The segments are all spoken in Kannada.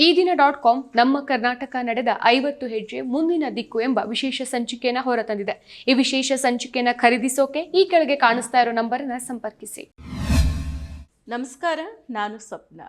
ಈ ದಿನ .com ನಮ್ಮ ಕರ್ನಾಟಕ ನಡೆದ 50 ಹೆಜ್ಜೆ ಮುಂದಿನ ದಿಕ್ಕು ಎಂಬ ವಿಶೇಷ ಸಂಚಿಕೆಯನ್ನು ಹೊರತಂದಿದೆ. ಈ ವಿಶೇಷ ಸಂಚಿಕೆಯನ್ನು ಖರೀದಿಸೋಕೆ ಈ ಕೆಳಗೆ ಕಾಣಿಸ್ತಾ ಇರೋ ನಂಬರನ್ನು ಸಂಪರ್ಕಿಸಿ. ನಮಸ್ಕಾರ, ನಾನು ಸ್ವಪ್ನ.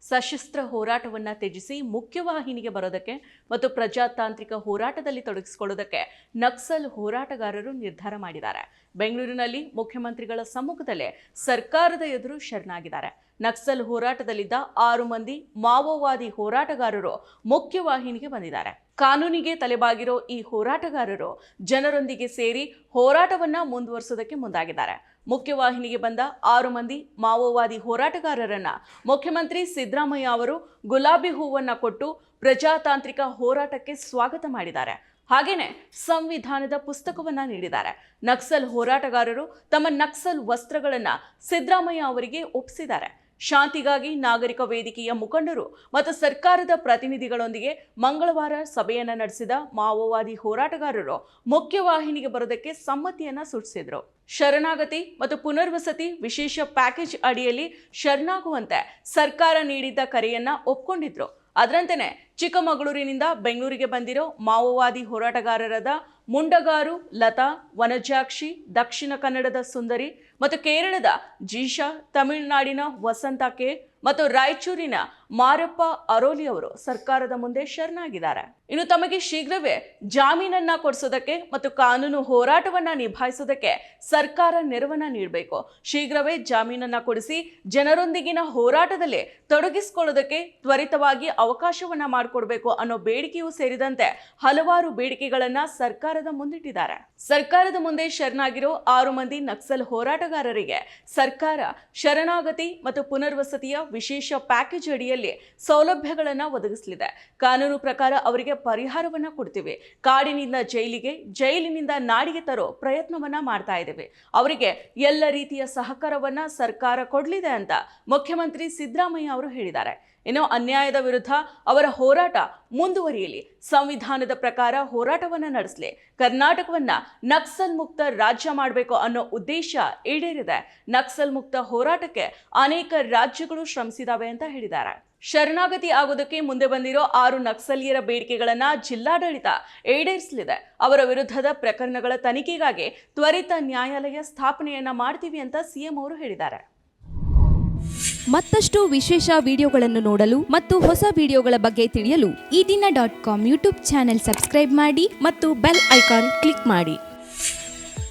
ಸಶಸ್ತ್ರ ಹೋರಾಟವನ್ನು ತ್ಯಜಿಸಿ ಮುಖ್ಯವಾಹಿನಿಗೆ ಬರೋದಕ್ಕೆ ಮತ್ತು ಪ್ರಜಾತಾಂತ್ರಿಕ ಹೋರಾಟದಲ್ಲಿ ತೊಡಗಿಸಿಕೊಳ್ಳೋದಕ್ಕೆ ನಕ್ಸಲ್ ಹೋರಾಟಗಾರರು ನಿರ್ಧಾರ ಮಾಡಿದ್ದಾರೆ. ಬೆಂಗಳೂರಿನಲ್ಲಿ ಮುಖ್ಯಮಂತ್ರಿಗಳ ಸಮ್ಮುಖದಲ್ಲೇ ಸರ್ಕಾರದ ಎದುರು ಶರಣಾಗಿದ್ದಾರೆ. ನಕ್ಸಲ್ ಹೋರಾಟದಲ್ಲಿದ್ದ 6 ಮಂದಿ ಮಾವೋವಾದಿ ಹೋರಾಟಗಾರರು ಮುಖ್ಯವಾಹಿನಿಗೆ ಬಂದಿದ್ದಾರೆ. ಕಾನೂನಿಗೆ ತಲೆಬಾಗಿರೋ ಈ ಹೋರಾಟಗಾರರು ಜನರೊಂದಿಗೆ ಸೇರಿ ಹೋರಾಟವನ್ನ ಮುಂದುವರಿಸೋದಕ್ಕೆ ಮುಂದಾಗಿದ್ದಾರೆ. ಮುಖ್ಯವಾಹಿನಿಗೆ ಬಂದ 6 ಮಂದಿ ಮಾವೋವಾದಿ ಹೋರಾಟಗಾರರನ್ನ ಮುಖ್ಯಮಂತ್ರಿ ಸಿದ್ದರಾಮಯ್ಯ ಅವರು ಗುಲಾಬಿ ಹೂವನ್ನ ಕೊಟ್ಟು ಪ್ರಜಾತಾಂತ್ರಿಕ ಹೋರಾಟಕ್ಕೆ ಸ್ವಾಗತ ಮಾಡಿದ್ದಾರೆ. ಹಾಗೇನೆ ಸಂವಿಧಾನದ ಪುಸ್ತಕವನ್ನ ನೀಡಿದ್ದಾರೆ. ನಕ್ಸಲ್ ಹೋರಾಟಗಾರರು ತಮ್ಮ ನಕ್ಸಲ್ ವಸ್ತ್ರಗಳನ್ನ ಸಿದ್ದರಾಮಯ್ಯ ಅವರಿಗೆ ಒಪ್ಪಿಸಿದ್ದಾರೆ. ಶಾಂತಿಗಾಗಿ ನಾಗರಿಕ ವೇದಿಕೆಯ ಮುಖಂಡರು ಮತ್ತು ಸರ್ಕಾರದ ಪ್ರತಿನಿಧಿಗಳೊಂದಿಗೆ ಮಂಗಳವಾರ ಸಭೆಯನ್ನ ನಡೆಸಿದ ಮಾವೋವಾದಿ ಹೋರಾಟಗಾರರು ಮುಖ್ಯವಾಹಿನಿಗೆ ಬರೋದಕ್ಕೆ ಸಮ್ಮತಿಯನ್ನ ಸೂಚಿಸಿದ್ರು. ಶರಣಾಗತಿ ಮತ್ತು ಪುನರ್ವಸತಿ ವಿಶೇಷ ಪ್ಯಾಕೇಜ್ ಅಡಿಯಲ್ಲಿ ಶರಣಾಗುವಂತೆ ಸರ್ಕಾರ ನೀಡಿದ್ದ ಕರೆಯನ್ನ ಒಪ್ಕೊಂಡಿದ್ರು. ಅದರಂತೆಯೇ ಚಿಕ್ಕಮಗಳೂರಿನಿಂದ ಬೆಂಗಳೂರಿಗೆ ಬಂದಿರೋ ಮಾವೋವಾದಿ ಹೋರಾಟಗಾರರಾದ ಮುಂಡಗಾರು ಲತಾ, ವನಜಾಕ್ಷಿ, ದಕ್ಷಿಣ ಕನ್ನಡದ ಸುಂದರಿ ಮತ್ತು ಕೇರಳದ ಜೀಶಾ, ತಮಿಳುನಾಡಿನ ವಸಂತ ಕೆ ಮತ್ತು ರಾಯಚೂರಿನ ಮಾರಪ್ಪ ಅರೋಲಿ ಅವರು ಸರ್ಕಾರದ ಮುಂದೆ ಶರಣಾಗಿದ್ದಾರೆ. ಇನ್ನು ತಮಗೆ ಶೀಘ್ರವೇ ಜಾಮೀನನ್ನ ಕೊಡಿಸೋದಕ್ಕೆ ಮತ್ತು ಕಾನೂನು ಹೋರಾಟವನ್ನ ನಿಭಾಯಿಸೋದಕ್ಕೆ ಸರ್ಕಾರ ನೆರವನ್ನ ನೀಡಬೇಕು. ಶೀಘ್ರವೇ ಜಾಮೀನನ್ನ ಕೊಡಿಸಿ ಜನರೊಂದಿಗಿನ ಹೋರಾಟದಲ್ಲಿ ತೊಡಗಿಸಿಕೊಳ್ಳೋದಕ್ಕೆ ತ್ವರಿತವಾಗಿ ಅವಕಾಶವನ್ನ ಮಾಡಿಕೊಡ್ಬೇಕು ಅನ್ನೋ ಬೇಡಿಕೆಯೂ ಸೇರಿದಂತೆ ಹಲವಾರು ಬೇಡಿಕೆಗಳನ್ನ ಸರ್ಕಾರದ ಮುಂದಿಟ್ಟಿದ್ದಾರೆ. ಸರ್ಕಾರದ ಮುಂದೆ ಶರಣಾಗಿರೋ 6 ಮಂದಿ ನಕ್ಸಲ್ ಹೋರಾಟಗಾರರಿಗೆ ಸರ್ಕಾರ ಶರಣಾಗತಿ ಮತ್ತು ಪುನರ್ವಸತಿಯ ವಿಶೇಷ ಪ್ಯಾಕೇಜ್ ಅಡಿಯಲ್ಲಿ ಸೌಲಭ್ಯಗಳನ್ನು ಒದಗಿಸಲಿದೆ. ಕಾನೂನು ಪ್ರಕಾರ ಅವರಿಗೆ ಪರಿಹಾರವನ್ನ ಕೊಡ್ತೀವಿ. ಕಾಡಿನಿಂದ ಜೈಲಿಗೆ, ಜೈಲಿನಿಂದ ನಾಡಿಗೆ ತರೋ ಪ್ರಯತ್ನವನ್ನ ಮಾಡ್ತಾ ಇದ್ದೀವಿ. ಅವರಿಗೆ ಎಲ್ಲ ರೀತಿಯ ಸಹಕಾರವನ್ನ ಸರ್ಕಾರ ಕೊಡಲಿದೆ ಅಂತ ಮುಖ್ಯಮಂತ್ರಿ ಸಿದ್ದರಾಮಯ್ಯ ಅವರು ಹೇಳಿದ್ದಾರೆ. ಇನ್ನು ಅನ್ಯಾಯದ ವಿರುದ್ಧ ಅವರ ಹೋರಾಟ ಮುಂದುವರಿಯಲಿ, ಸಂವಿಧಾನದ ಪ್ರಕಾರ ಹೋರಾಟವನ್ನ ನಡೆಸಲಿ, ಕರ್ನಾಟಕವನ್ನ ನಕ್ಸಲ್ ಮುಕ್ತ ರಾಜ್ಯ ಮಾಡಬೇಕು ಅನ್ನೋ ಉದ್ದೇಶ ಈಡೇರಿದೆ. ನಕ್ಸಲ್ ಮುಕ್ತ ಹೋರಾಟಕ್ಕೆ ಅನೇಕ ರಾಜ್ಯಗಳು ಶ್ರಮಿಸಿದಾವೆ ಅಂತ ಹೇಳಿದ್ದಾರೆ. ಶರಣಾಗತಿ ಆಗೋದಕ್ಕೆ ಮುಂದೆ ಬಂದಿರೋ 6 ನಕ್ಸಲೀಯರ ಬೇಡಿಕೆಗಳನ್ನ ಜಿಲ್ಲಾಡಳಿತ ಈಡೇರಿಸಲಿದೆ. ಅವರ ವಿರುದ್ಧದ ಪ್ರಕರಣಗಳ ತನಿಖೆಗಾಗಿ ತ್ವರಿತ ನ್ಯಾಯಾಲಯ ಸ್ಥಾಪನೆಯನ್ನ ಮಾಡ್ತೀವಿ ಅಂತ ಸಿಎಂ ಅವರು ಹೇಳಿದ್ದಾರೆ. ಮತ್ತಷ್ಟು ವಿಶೇಷ ವಿಡಿಯೋಗಳನ್ನು ನೋಡಲು ಮತ್ತು ಹೊಸ ವಿಡಿಯೋಗಳ ಬಗ್ಗೆ ತಿಳಿಯಲು ಈ ದಿನ .com ಯೂಟ್ಯೂಬ್ ಚಾನೆಲ್ ಸಬ್ಸ್ಕ್ರೈಬ್ ಮಾಡಿ ಮತ್ತು ಬೆಲ್ ಐಕಾನ್ ಕ್ಲಿಕ್ ಮಾಡಿ.